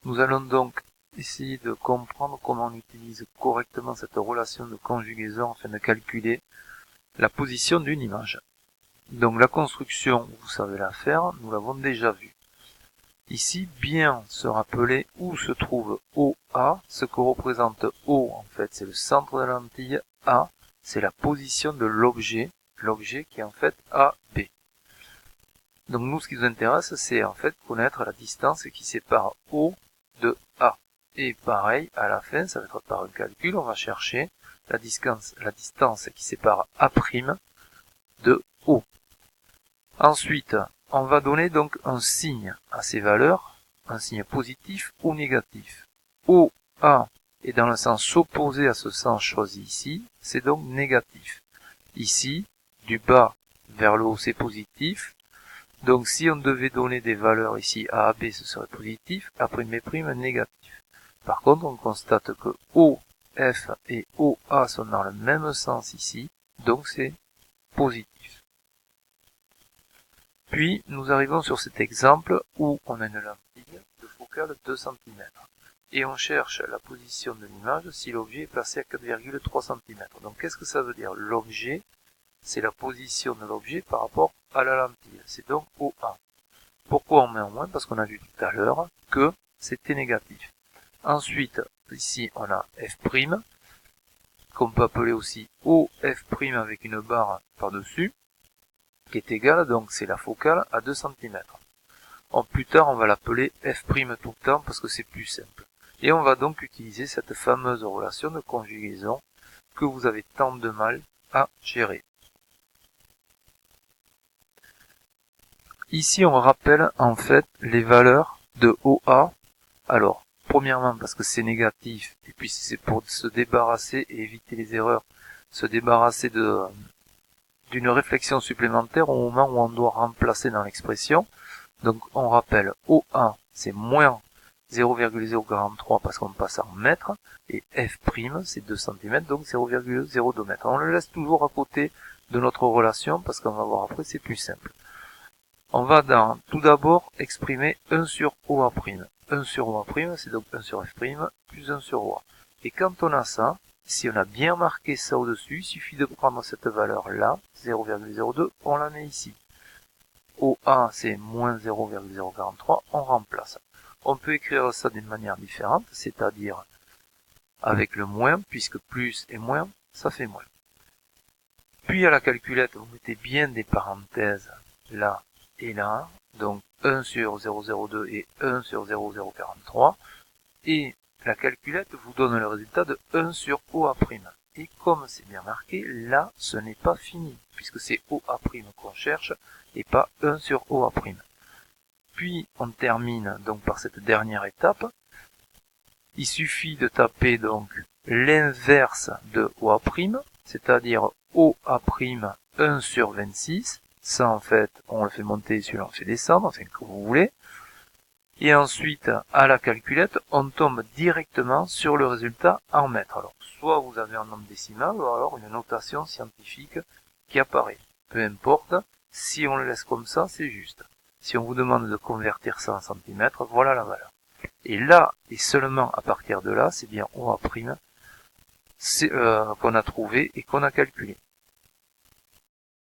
Nous allons donc essayer de comprendre comment on utilise correctement cette relation de conjugaison afin de calculer la position d'une image. Donc la construction, vous savez la faire, nous l'avons déjà vue. Ici, bien se rappeler où se trouve OA. Ce que représente O, en fait, c'est le centre de la lentille. A, c'est la position de l'objet qui est en fait AB. Donc nous, ce qui nous intéresse, c'est en fait connaître la distance qui sépare O de A. Et pareil, à la fin, ça va être par un calcul, on va chercher la distance qui sépare A' de O. Ensuite, on va donner donc un signe à ces valeurs, un signe positif ou négatif. OA est dans le sens opposé à ce sens choisi ici, c'est donc négatif. Ici, du bas vers le haut, c'est positif. Donc si on devait donner des valeurs ici A à B, ce serait positif, A'B' négatif. Par contre, on constate que OF et OA sont dans le même sens ici, donc c'est positif. Puis, nous arrivons sur cet exemple où on a une lentille de focale 2 cm. Et on cherche la position de l'image si l'objet est placé à 4,3 cm. Donc qu'est-ce que ça veut dire? L'objet, c'est la position de l'objet par rapport à la lentille. C'est donc OA. Pourquoi on met en moins? Parce qu'on a vu tout à l'heure que c'était négatif. Ensuite, ici, on a F', qu'on peut appeler aussi OF' avec une barre par-dessus, qui est égale, donc c'est la focale, à 2 cm. Plus tard, on va l'appeler F' tout le temps parce que c'est plus simple. Et on va donc utiliser cette fameuse relation de conjugaison que vous avez tant de mal à gérer. Ici, on rappelle en fait les valeurs de OA. Alors, premièrement parce que c'est négatif, et puis c'est pour se débarrasser et éviter les erreurs, se débarrasser d'une réflexion supplémentaire au moment où on doit remplacer dans l'expression. Donc on rappelle OA c'est moins 0,043 parce qu'on passe en mètres, et F' c'est 2 cm, donc 0,02 mètres. On le laisse toujours à côté de notre relation parce qu'on va voir après, c'est plus simple. On va tout d'abord exprimer 1 sur OA'. 1 sur OA', c'est donc 1 sur F' plus 1 sur OA. Et quand on a ça, si on a bien marqué ça au-dessus, il suffit de prendre cette valeur-là, 0,02, on la met ici. OA, c'est moins 0,043, on remplace. On peut écrire ça d'une manière différente, c'est-à-dire avec le moins, puisque plus et moins, ça fait moins. Puis à la calculette, vous mettez bien des parenthèses là et là, donc 1 sur 0,02 et 1 sur 0,043, et la calculette vous donne le résultat de 1 sur OA'. Et comme c'est bien marqué, là, ce n'est pas fini, puisque c'est OA' qu'on cherche, et pas 1 sur OA'. Puis, on termine donc par cette dernière étape. Il suffit de taper donc l'inverse de OA', c'est-à-dire OA' 1 sur 26. Ça, en fait, on le fait monter, celui-là, on le fait descendre, enfin, que vous voulez. Et ensuite, à la calculette, on tombe directement sur le résultat en mètres. Alors, soit vous avez un nombre décimal, ou alors une notation scientifique qui apparaît. Peu importe, si on le laisse comme ça, c'est juste. Si on vous demande de convertir ça en centimètres, voilà la valeur. Et là, et seulement à partir de là, c'est bien OA' qu'on a trouvé et qu'on a calculé.